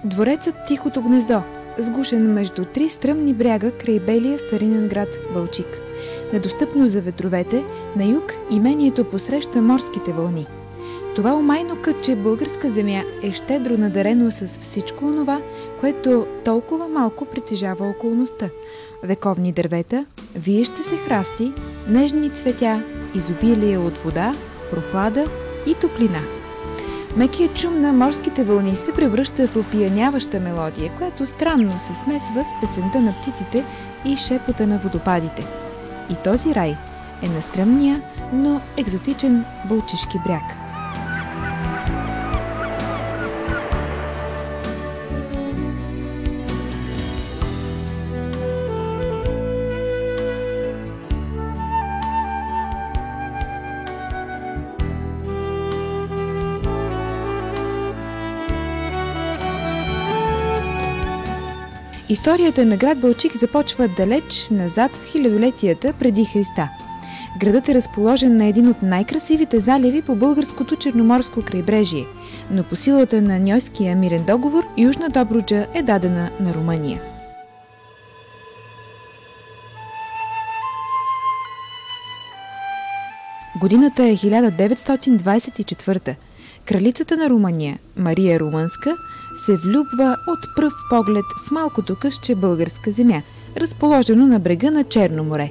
Дворецът Тихото гнездо, сгушен между три стръмни бряга край белия старинен град Балчик. Недостъпно за ветровете, на юг имението посреща морските вълни. Това омайно кътче българска земя е щедро надарено с всичко онова, което толкова малко притежава околността. Вековни дървета, виещи се храсти, нежни цветя, изобилие от вода, прохлада и топлина. Мекият шум на морските вълни се превръща в опияняваща мелодия, която странно се смесва с песента на птиците и шепота на водопадите. И този рай е на стръмния, но екзотичен Балчишки бряг. Историята на град Балчик започва далеч назад в хилядолетията преди Христа. Градът е разположен на един от най-красивите заливи по българското черноморско крайбрежие, но по силата на Ньойския мирен договор Южна Добруджа е дадена на Румъния. Годината е 1924. Кралицата на Румъния, Мария Румънска, се влюбва от пръв поглед в малкото късче българска земя, разположено на брега на Черно море.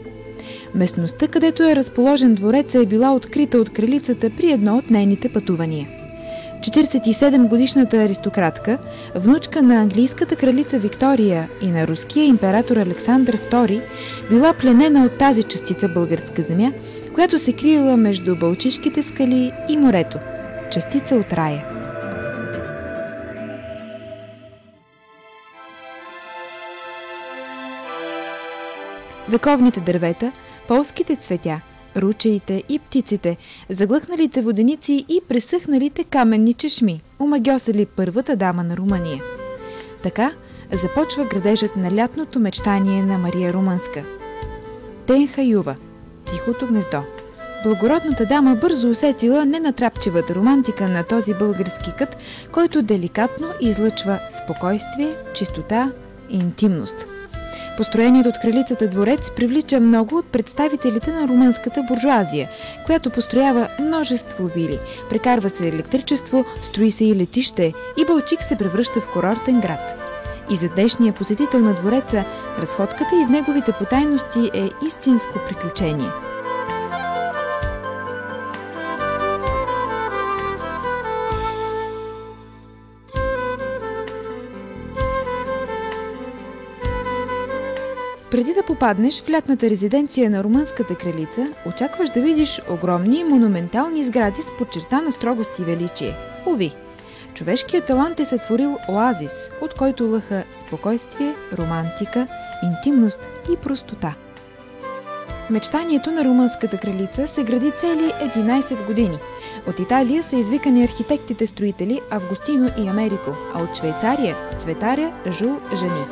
Местността, където е разположен двореца, е била открита от кралицата при едно от нейните пътувания. 47-годишната аристократка, внучка на английската кралица Виктория и на руския император Александър II, била пленена от тази частица българска земя, която се криела между Балчишките скали и морето. Частица от рая. Вековните дървета, полските цветя, ручеите и птиците, заглъхналите воденици и пресъхналите каменни чешми, омагьосали първата дама на Румъния. Така започва градежът на лятното мечтание на Мария Румънска. Тенха Юва, Тихото гнездо. Благородната дама бързо усетила ненатрапчивата романтика на този български кът, който деликатно излъчва спокойствие, чистота и интимност. Построеният от кралицата дворец привлича много от представителите на румънската буржуазия, която построява множество вили, прекарва се електричество, строи се и летище и Балчик се превръща в курортен град. И за днешния посетител на двореца, разходката из неговите потайности е истинско приключение. Преди да попаднеш в лятната резиденция на румънската кралица, очакваш да видиш огромни монументални сгради с подчертана строгост и величие. Уви! Човешкият талант е сътворил оазис, от който лъха спокойствие, романтика, интимност и простота. Мечтанието на румънската кралица се гради цели 11 години. От Италия са извикани архитектите-строители Августино и Америко, а от Швейцария – цветаря Жул Жани.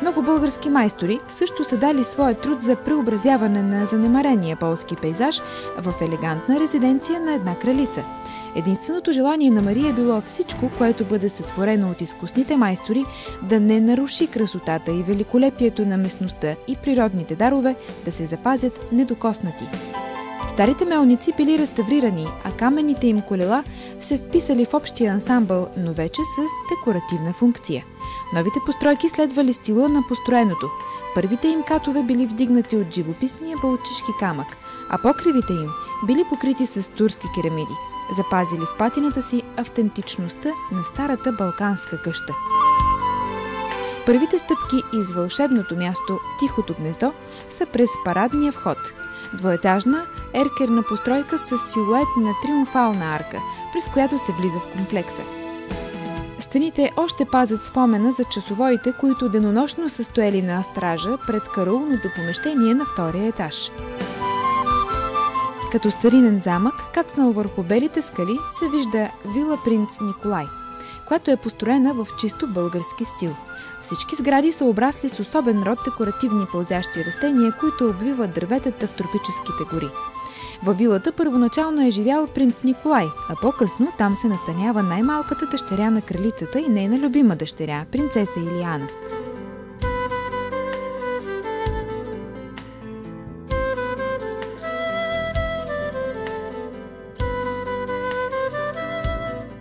Много български майстори също са дали своя труд за преобразяване на занемарения полски пейзаж в елегантна резиденция на една кралица. Единственото желание на Мария било всичко, което бъде сътворено от изкусните майстори, да не наруши красотата и великолепието на местността и природните дарове да се запазят недокоснати. Старите мелници били реставрирани, а каменните им колела се вписали в общия ансамбъл, но вече с декоративна функция. Новите постройки следвали стила на построеното. Първите им катове били вдигнати от живописния балчишки камък, а покривите им били покрити с турски керамиди, запазили в патината си автентичността на старата балканска къща. Първите стъпки из вълшебното място Тихото гнездо са през парадния вход. Двоетажна еркерна постройка с силует на триумфална арка, през която се влиза в комплекса. Стените още пазят спомена за часовоите, които денонощно са стояли на стража пред караулното помещение на втория етаж. Като старинен замък, кацнал върху белите скали, се вижда вила Принц Николай. която е построена в чисто български стил. Всички сгради са обрасли с особен род декоративни пълзящи растения, които обвиват дърветата в тропическите гори. Във вилата първоначално е живял принц Николай, а по-късно там се настанява най-малката дъщеря на кралицата и нейна любима дъщеря, принцеса Илиана.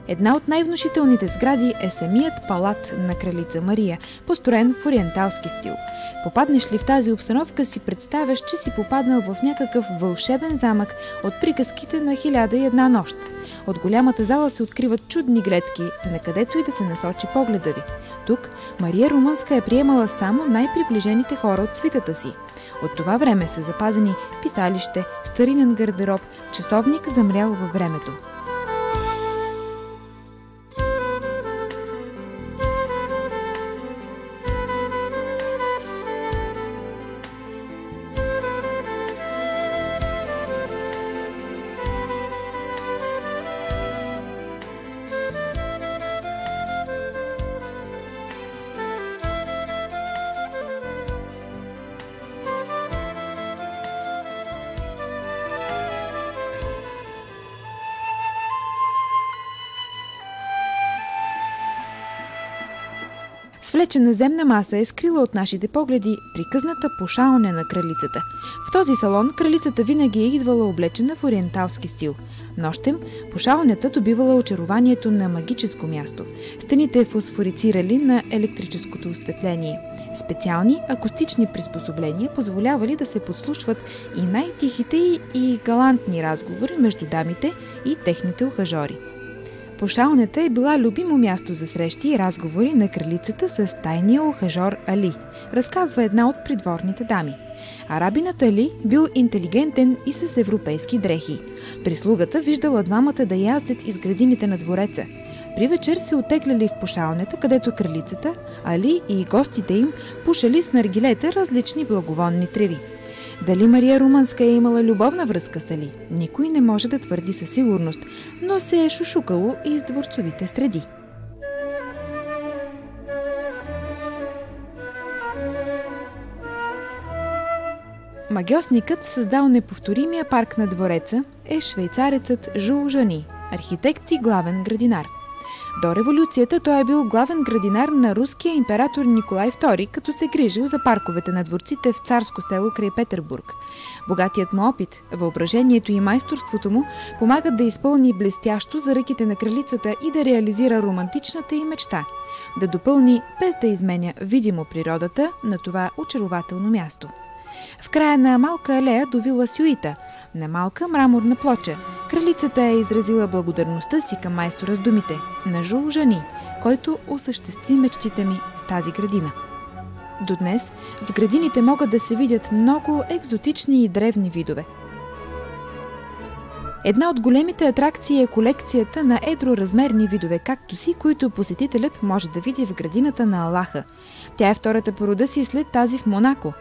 Една от най-внушителните сгради е самият палат на кралица Мария, построен в ориенталски стил. Попаднеш ли в тази обстановка, си представяш, че си попаднал в някакъв вълшебен замък от приказките на 1001 нощ. От голямата зала се откриват чудни гледки, накъдето и да се насочи погледа ви. Тук Мария Румънска е приемала само най-приближените хора от свитата си. От това време са запазени писалище, старинен гардероб, часовник замрял във времето. Свлечена земна маса е скрила от нашите погледи приказната пошалня на кралицата. В този салон кралицата винаги е идвала облечена в ориенталски стил. Нощем пошалнята добивала очарованието на магическо място. Стените фосфорицирали на електрическото осветление. Специални акустични приспособления позволявали да се подслушват и най-тихите и галантни разговори между дамите и техните ухажори. Пошалнята е била любимо място за срещи и разговори на кралицата с тайния ухажор Али, разказва една от придворните дами. Арабинът Али бил интелигентен и с европейски дрехи. Прислугата виждала двамата да яздят из градините на двореца. При вечер се отегляли в пошалнята, където кралицата, Али и гостите им пушали с наргилета различни благовонни треви. Дали Мария Румънска е имала любовна връзка с Али? Никой не може да твърди със сигурност, но се е шушукало и из дворцовите среди. Магьосникът, създал неповторимия парк на двореца, е швейцарецът Жул Жани, архитект и главен градинар. До революцията той е бил главен градинар на руския император Николай II, като се грижил за парковете на дворците в царско село край Петербург. Богатият му опит, въображението и майсторството му помагат да изпълни блестящо за ръките на кралицата и да реализира романтичната й мечта – да допълни, без да изменя видимо природата на това очарователно място. В края на малка алея до вила Сюита, на малка мраморна плоча, кралицата е изразила благодарността си към майстора с думите на Жул Жани, който осъществи мечтите ми с тази градина. До днес в градините могат да се видят много екзотични и древни видове. Една от големите атракции е колекцията на едроразмерни видове кактуси, които посетителят може да види в градината на Аллаха. Тя е втората по рода си след тази в Монако.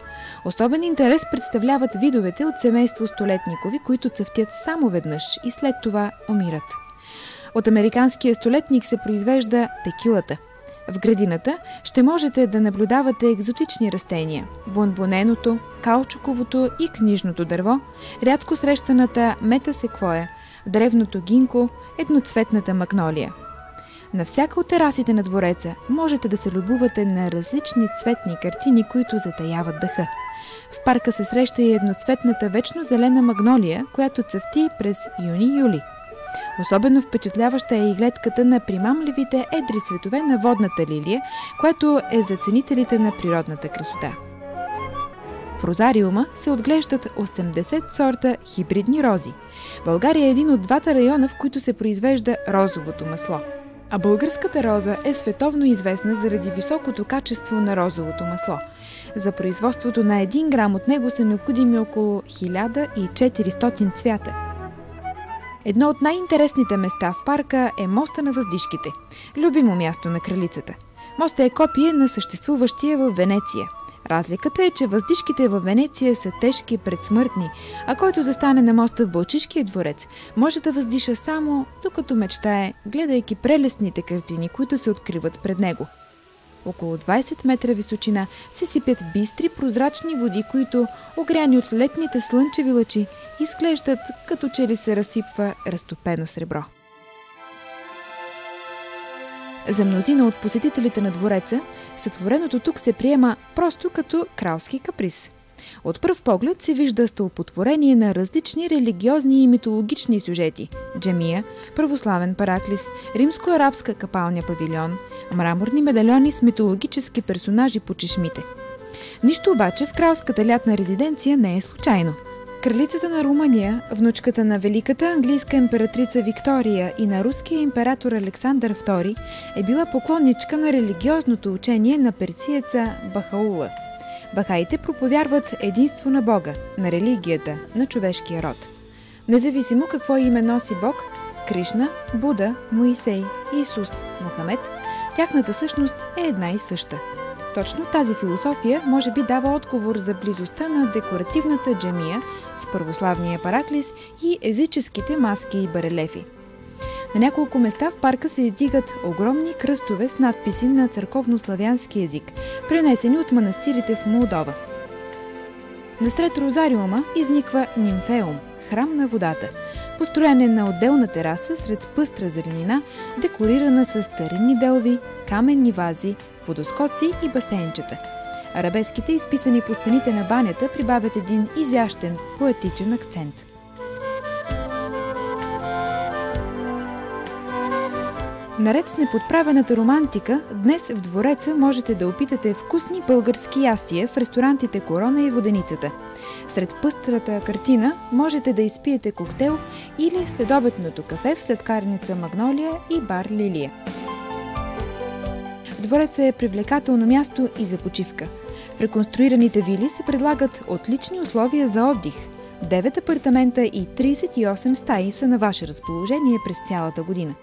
Особен интерес представляват видовете от семейство столетникови, които цъфтят само веднъж и след това умират. От американския столетник се произвежда текилата. В градината ще можете да наблюдавате екзотични растения – бонбоненото, каучуковото и книжното дърво, рядко срещаната метасеквоя, древното гинко, едноцветната магнолия. На всяка от терасите на двореца можете да се любувате на различни цветни картини, които затаяват дъха. В парка се среща и едноцветната вечно зелена магнолия, която цъфти през юни-юли. Особено впечатляваща е и гледката на примамливите едри цветове на водната лилия, което е за ценителите на природната красота. В розариума се отглеждат 80 сорта хибридни рози. България е един от двата района, в които се произвежда розовото масло. А българската роза е световно известна заради високото качество на розовото масло. За производството на 1 грам от него са необходими около 1400 цвята. Едно от най-интересните места в парка е моста на въздишките, любимо място на кралицата. Мостът е копие на съществуващия в Венеция. Разликата е, че въздишките във Венеция са тежки предсмъртни, а който застане на моста в Балчишкия дворец, може да въздиша само докато мечтае, гледайки прелестните картини, които се откриват пред него. Около 20 метра височина се сипят бистри прозрачни води, които, огряни от летните слънчеви лъчи, изглеждат като че ли се разсипва разтопено сребро. За мнозина от посетителите на двореца, сътвореното тук се приема просто като кралски каприз. От пръв поглед се вижда стълпотворение на различни религиозни и митологични сюжети – джамия, православен параклис, римско-арабска капалня-павилион, мраморни медальони с митологически персонажи по чешмите. Нищо обаче в кралската лятна резиденция не е случайно. Кралицата на Румъния, внучката на великата английска императрица Виктория и на руския император Александър II, е била поклонничка на религиозното учение на персиеца Бахаула. Бахаите проповярват единство на Бога, на религията, на човешкия род. Независимо какво име носи Бог – Кришна, Буда, Моисей, Исус, Мохамед, тяхната същност е една и съща. Точно тази философия може би дава отговор за близостта на декоративната джамия с православния параклис и езическите маски и барелефи. На няколко места в парка се издигат огромни кръстове с надписи на църковнославянски език, пренесени от манастирите в Молдова. Насред розариума изниква нимфеум – храм на водата, построен на отделна тераса сред пъстра зеленина, декорирана с старинни делви, каменни вази, водоскоци и басейнчета. Арабеските, изписани по стените на банята, прибавят един изящен, поетичен акцент. Наред с неподправената романтика, днес в двореца можете да опитате вкусни български ястия в ресторантите Корона и Воденицата. Сред пъстрата картина можете да изпиете коктейл или следобедното кафе в сладкарница Магнолия и бар Лилия. Двореца е привлекателно място и за почивка. В реконструираните вили се предлагат отлични условия за отдих. 9 апартамента и 38 стаи са на ваше разположение през цялата година.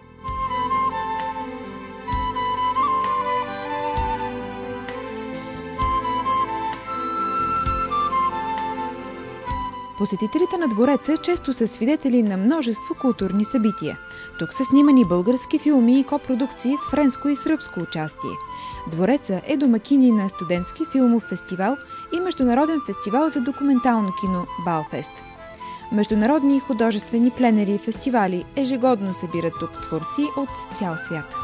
Посетителите на двореца често са свидетели на множество културни събития. Тук са снимани български филми и копродукции с френско и сръбско участие. Двореца е домакини на студентски филмов фестивал и международен фестивал за документално кино Балфест. Международни художествени пленери и фестивали ежегодно събират тук творци от цял свят.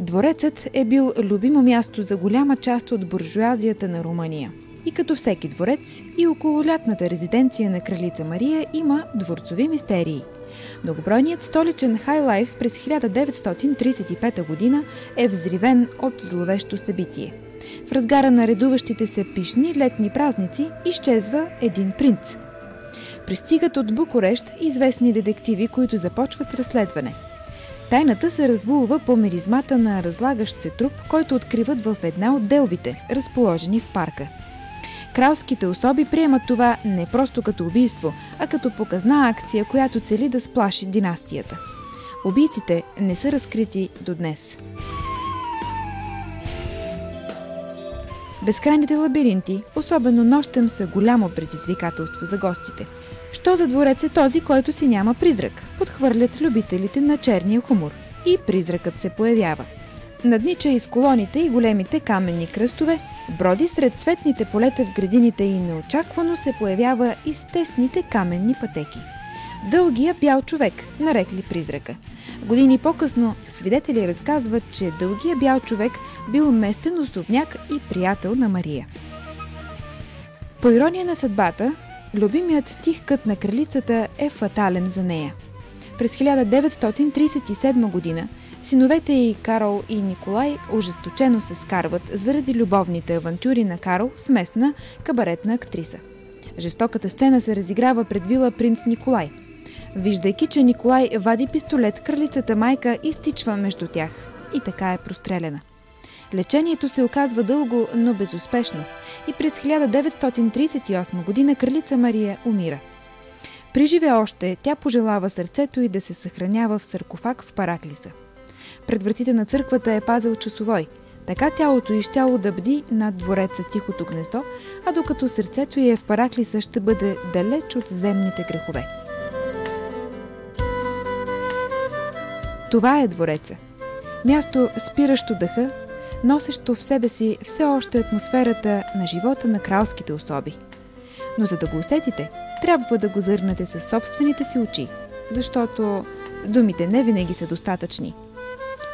Дворецът е бил любимо място за голяма част от буржуазията на Румъния. И като всеки дворец, и около лятната резиденция на кралица Мария има дворцови мистерии. Многобройният столичен хайлайф през 1935 година е взривен от зловещо събитие. В разгара на редуващите се пишни летни празници изчезва един принц. Пристигат от Букурещ известни детективи, които започват разследване. Тайната се разбулва по миризмата на разлагащ се труп, който откриват в една от делвите, разположени в парка. Кралските особи приемат това не просто като убийство, а като показна акция, която цели да сплаши династията. Убийците не са разкрити до днес. Безкрайните лабиринти, особено нощем, са голямо предизвикателство за гостите. Що за дворец е този, който си няма призрак? Подхвърлят любителите на черния хумор. И призракът се появява. Наднича из колоните и големите каменни кръстове, броди сред цветните полета в градините и неочаквано се появява из тесните каменни пътеки. Дългия бял човек, нарекли призрака. Години по-късно свидетели разказват, че дългия бял човек бил местен особняк и приятел на Мария. По ирония на съдбата, любимият тих кът на кралицата е фатален за нея. През 1937 година синовете й Карол и Николай ожесточено се скарват заради любовните авантюри на Карол с местна кабаретна актриса. Жестоката сцена се разиграва пред вила принц Николай. Виждайки, че Николай вади пистолет, кралицата майка изтичва между тях. и така е простреляна. Лечението се оказва дълго, но безуспешно и през 1938 година кралица Мария умира. При живе още, тя пожелава сърцето й да се съхранява в саркофаг в Параклиса. Пред вратите на църквата е пазил часовой. Така тялото й щяло да бди над двореца Тихото гнездо, а докато сърцето й е в Параклиса, ще бъде далеч от земните грехове. Това е двореца. Място спиращо дъха, носещо в себе си все още атмосферата на живота на кралските особи. Но за да го усетите, трябва да го зърнете със собствените си очи, защото думите не винаги са достатъчни.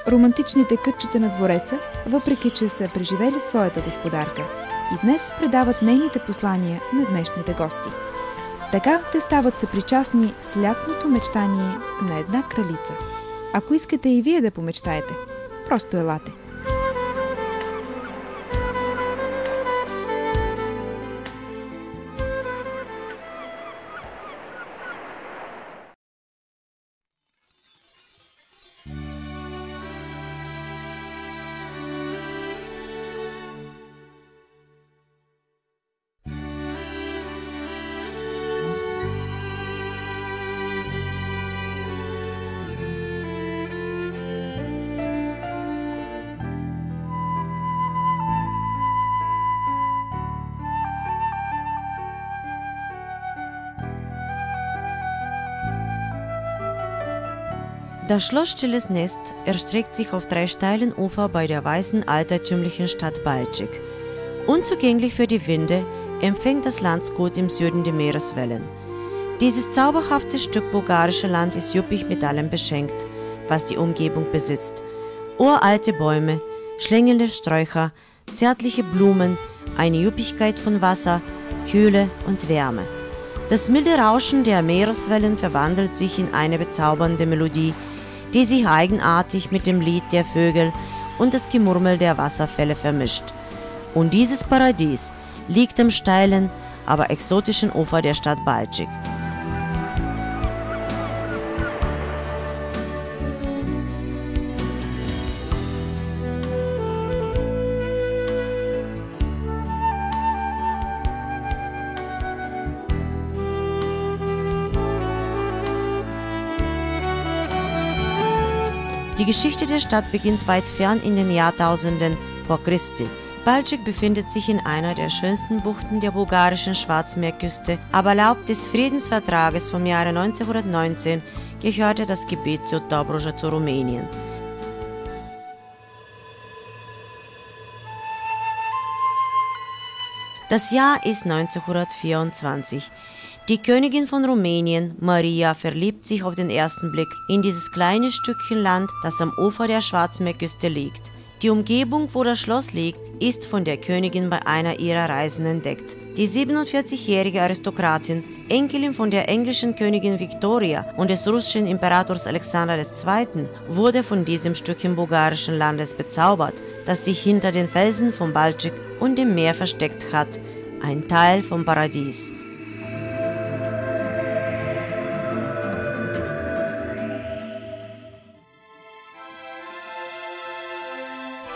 Романтичните кътчета на двореца, въпреки че са преживели своята господарка, и днес предават нейните послания на днешните гости. Така те стават съпричастни с лятното мечтание на една кралица. Ако искате и вие да помечтаете, просто елате. Das Schloss Stilles Nest erstreckt sich auf 3 steilen Ufer bei der weißen altertümlichen Stadt Baltschik. Unzugänglich für die Winde empfängt das Landsgut im Süden die Meereswellen. Dieses zauberhafte Stück bulgarische Land ist üppig mit allem beschenkt, was die Umgebung besitzt. Uralte Bäume, schlängelnde Sträucher, zärtliche Blumen, eine Üppigkeit von Wasser, Kühle und Wärme. Das milde Rauschen der Meereswellen verwandelt sich in eine bezaubernde Melodie, die sich eigenartig mit dem Lied der Vögel und das Gemurmel der Wasserfälle vermischt. Und dieses Paradies liegt am steilen, aber exotischen Ufer der Stadt Baltschik. Die Geschichte der Stadt beginnt weit fern in den Jahrtausenden vor Christi. Baltschik befindet sich in einer der schönsten Buchten der bulgarischen Schwarzmeerküste, aber laut des Friedensvertrages vom Jahre 1919 gehörte das Gebiet zu Dobruja zu Rumänien. Das Jahr ist 1924. Die Königin von Rumänien, Maria, verliebt sich auf den ersten Blick in dieses kleine Stückchen Land, das am Ufer der Schwarzmeerküste liegt. Die Umgebung, wo das Schloss liegt, ist von der Königin bei einer ihrer Reisen entdeckt. Die 47-jährige Aristokratin, Enkelin von der englischen Königin Victoria und des russischen Imperators Alexander II., wurde von diesem Stückchen bulgarischen Landes bezaubert, das sich hinter den Felsen von Baltschik und dem Meer versteckt hat. Ein Teil vom Paradies.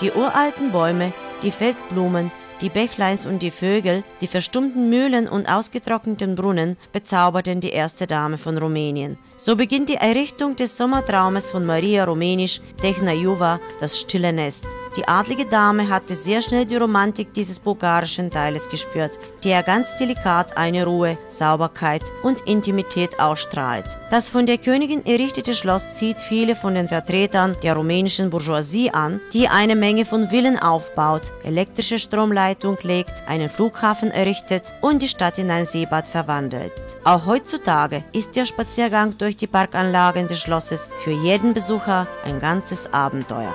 Die uralten Bäume, die Feldblumen, die Bächleins und die Vögel, die verstummten Mühlen und ausgetrockneten Brunnen bezauberten die erste Dame von Rumänien. So beginnt die Errichtung des Sommertraumes von Maria Rumänisch, Tehna Juva, das stille Nest. Die adlige Dame hatte sehr schnell die Romantik dieses bulgarischen Teiles gespürt, der ganz delikat eine Ruhe, Sauberkeit und Intimität ausstrahlt. Das von der Königin errichtete Schloss zieht viele von den Vertretern der rumänischen Bourgeoisie an, die eine Menge von Villen aufbaut, elektrische Stromleitung legt, einen Flughafen errichtet und die Stadt in ein Seebad verwandelt. Auch heutzutage ist der Spaziergang durch die Parkanlagen des Schlosses für jeden Besucher ein ganzes Abenteuer.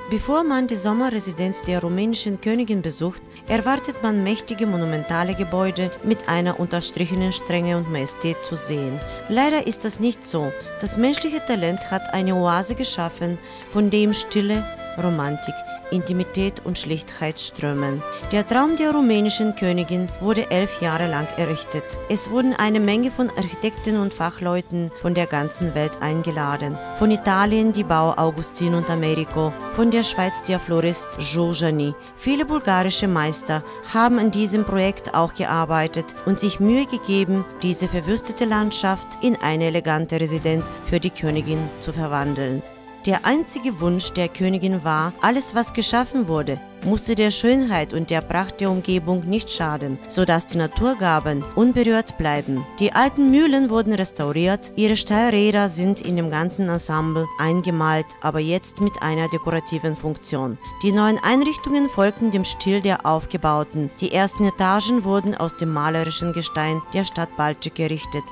Bevor man die Sommerresidenz der rumänischen Königin besucht, erwartet man mächtige monumentale Gebäude mit einer unterstrichenen Strenge und Majestät zu sehen. Leider ist das nicht so. Das menschliche Talent hat eine Oase geschaffen, von dem Stille, Romantik, Intimität und Schlichtheit strömen. Der Traum der rumänischen Königin wurde 11 Jahre lang errichtet. Es wurden eine Menge von Architekten und Fachleuten von der ganzen Welt eingeladen. Von Italien die Bauer Augustin und Americo, von der Schweiz der Florist Giugiani. Viele bulgarische Meister haben an diesem Projekt auch gearbeitet und sich Mühe gegeben, diese verwüstete Landschaft in eine elegante Residenz für die Königin zu verwandeln. Der einzige Wunsch der Königin war, alles was geschaffen wurde, musste der Schönheit und der Pracht der Umgebung nicht schaden, sodass die Naturgaben unberührt bleiben. Die alten Mühlen wurden restauriert, ihre Stallräder sind in dem ganzen Ensemble eingemalt, aber jetzt mit einer dekorativen Funktion. Die neuen Einrichtungen folgten dem Stil der aufgebauten. Die ersten Etagen wurden aus dem malerischen Gestein der Stadt Balchik errichtet.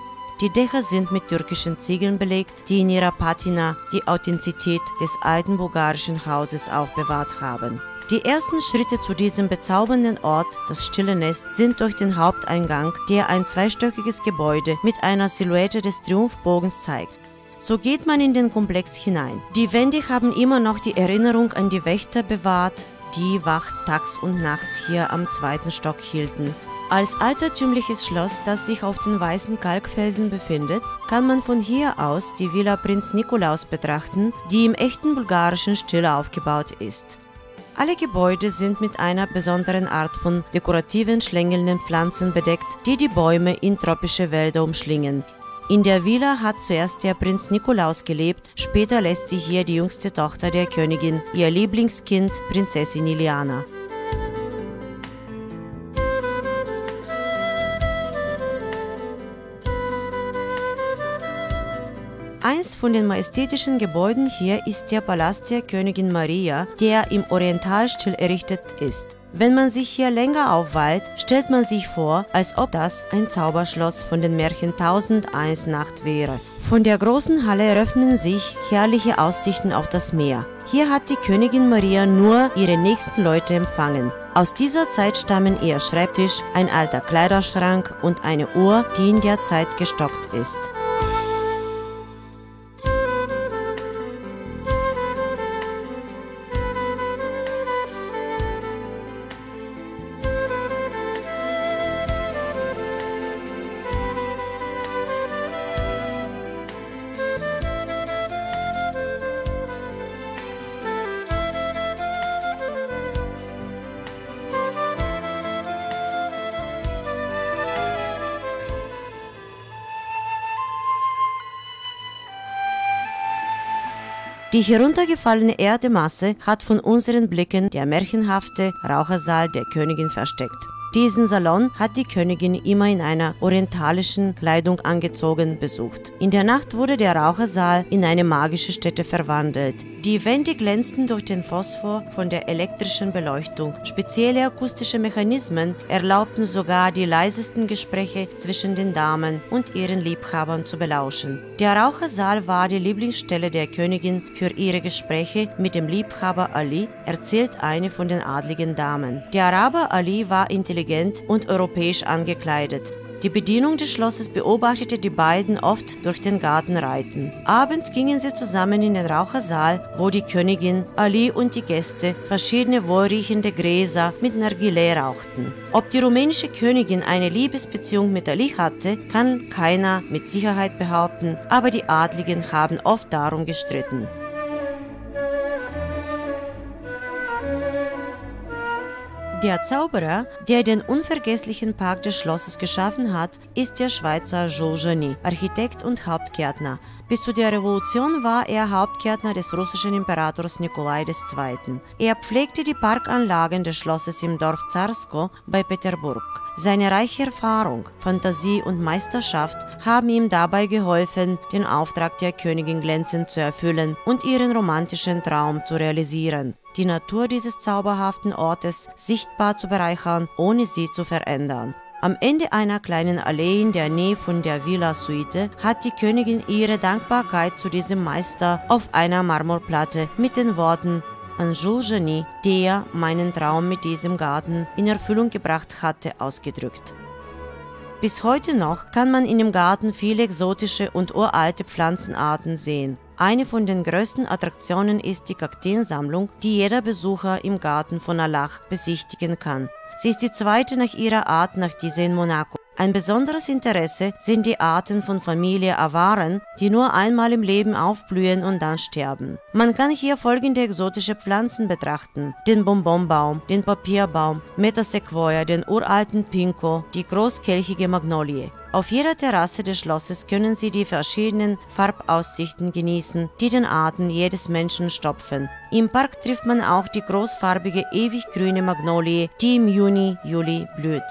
Die Dächer sind mit türkischen Ziegeln belegt, die in ihrer Patina die Authentizität des alten bulgarischen Hauses aufbewahrt haben. Die ersten Schritte zu diesem bezaubernden Ort, das Stille Nest, sind durch den Haupteingang, der ein zweistöckiges Gebäude mit einer Silhouette des Triumphbogens zeigt. So geht man in den Komplex hinein. Die Wände haben immer noch die Erinnerung an die Wächter bewahrt, die Wacht tags und nachts hier am 2. Stock hielten. Als altertümliches Schloss, das sich auf den weißen Kalkfelsen befindet, kann man von hier aus die Villa Prinz Nikolaus betrachten, die im echten bulgarischen Stil aufgebaut ist. Alle Gebäude sind mit einer besonderen Art von dekorativen schlängelnden Pflanzen bedeckt, die die Bäume in tropische Wälder umschlingen. In der Villa hat zuerst der Prinz Nikolaus gelebt, später lässt sich hier die jüngste Tochter der Königin, ihr Lieblingskind, Prinzessin Iliana. Eins von den majestätischen Gebäuden hier ist der Palast der Königin Maria, der im Orientalstil errichtet ist. Wenn man sich hier länger aufweilt, stellt man sich vor, als ob das ein Zauberschloss von den Märchen 1001 Nacht wäre. Von der großen Halle eröffnen sich herrliche Aussichten auf das Meer. Hier hat die Königin Maria nur ihre nächsten Leute empfangen. Aus dieser Zeit stammen ihr Schreibtisch, ein alter Kleiderschrank und eine Uhr, die in der Zeit gestockt ist. Die heruntergefallene Erdemasse hat von unseren Blicken der märchenhafte Rauchersaal der Königin versteckt. Diesen Salon hat die Königin immer in einer orientalischen Kleidung angezogen besucht. In der Nacht wurde der Rauchersaal in eine magische Stätte verwandelt. Die Wände glänzten durch den Phosphor von der elektrischen Beleuchtung. Spezielle akustische Mechanismen erlaubten sogar die leisesten Gespräche zwischen den Damen und ihren Liebhabern zu belauschen. Der Rauchersaal war die Lieblingsstelle der Königin für ihre Gespräche mit dem Liebhaber Ali, erzählt eine von den adligen Damen. Der Araber Ali war intelligent und europäisch angekleidet. Die Bedienung des Schlosses beobachtete die beiden oft durch den Garten reiten. Abends gingen sie zusammen in den Rauchersaal, wo die Königin, Ali und die Gäste verschiedene wohlriechende Gräser mit Nargileh rauchten. Ob die rumänische Königin eine Liebesbeziehung mit Ali hatte, kann keiner mit Sicherheit behaupten, aber die Adligen haben oft darum gestritten. Der Zauberer, der den unvergesslichen Park des Schlosses geschaffen hat, ist der Schweizer Giugiani, Architekt und Hauptgärtner. Bis zu der Revolution war er Hauptgärtner des russischen Imperators Nikolai II. Er pflegte die Parkanlagen des Schlosses im Dorf Zarsko bei Peterburg. Seine reiche Erfahrung, Fantasie und Meisterschaft haben ihm dabei geholfen, den Auftrag der Königin glänzend zu erfüllen und ihren romantischen Traum zu realisieren. Die Natur dieses zauberhaften Ortes sichtbar zu bereichern, ohne sie zu verändern. Am Ende einer kleinen Allee in der Nähe von der Villa Suite hat die Königin ihre Dankbarkeit zu diesem Meister auf einer Marmorplatte mit den Worten an Giugiani, der meinen Traum mit diesem Garten in Erfüllung gebracht hatte, ausgedrückt. Bis heute noch kann man in dem Garten viele exotische und uralte Pflanzenarten sehen. Eine von den größten Attraktionen ist die Kakteensammlung, die jeder Besucher im Garten von Allach besichtigen kann. Sie ist die zweite nach ihrer Art nach dieser in Monaco. Ein besonderes Interesse sind die Arten von Familie Avaren, die nur einmal im Leben aufblühen und dann sterben. Man kann hier folgende exotische Pflanzen betrachten: den Bonbonbaum, den Papierbaum, Metasequoia, den uralten Pinko, die großkelchige Magnolie. Auf jeder Terrasse des Schlosses können Sie die verschiedenen Farbaussichten genießen, die den Atem jedes Menschen stopfen. Im Park trifft man auch die großfarbige, ewig grüne Magnolie, die im Juni-Juli blüht.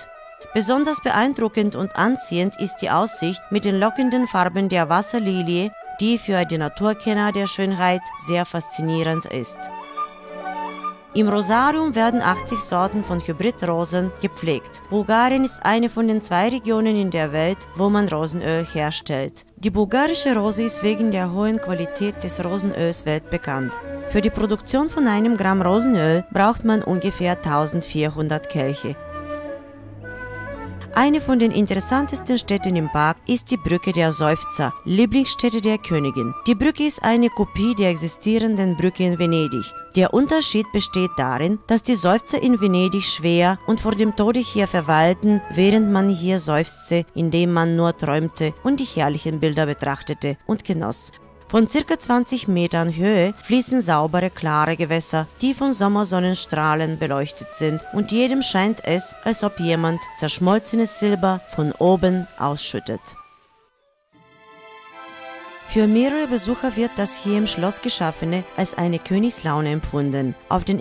Besonders beeindruckend und anziehend ist die Aussicht mit den lockenden Farben der Wasserlilie, die für die Naturkenner der Schönheit sehr faszinierend ist. Im Rosarium werden 80 Sorten von Hybridrosen gepflegt. Bulgarien ist eine von den 2 Regionen in der Welt, wo man Rosenöl herstellt. Die bulgarische Rose ist wegen der hohen Qualität des Rosenöls weltbekannt. Für die Produktion von 1 Gramm Rosenöl braucht man ungefähr 1400 Kelche. Eine von den interessantesten Städten im Park ist die Brücke der Seufzer, Lieblingsstätte der Königin. Die Brücke ist eine Kopie der existierenden Brücke in Venedig. Der Unterschied besteht darin, dass die Seufzer in Venedig schwer und vor dem Tode hier verweilten, während man hier seufzte, indem man nur träumte und die herrlichen Bilder betrachtete und genoss. Von ca. 20 Metern Höhe fließen saubere, klare Gewässer, die von Sommersonnenstrahlen beleuchtet sind, und jedem scheint es, als ob jemand zerschmolzenes Silber von oben ausschüttet. Für mehrere Besucher wird das hier im Schloss Geschaffene als eine Königslaune empfunden. Auf den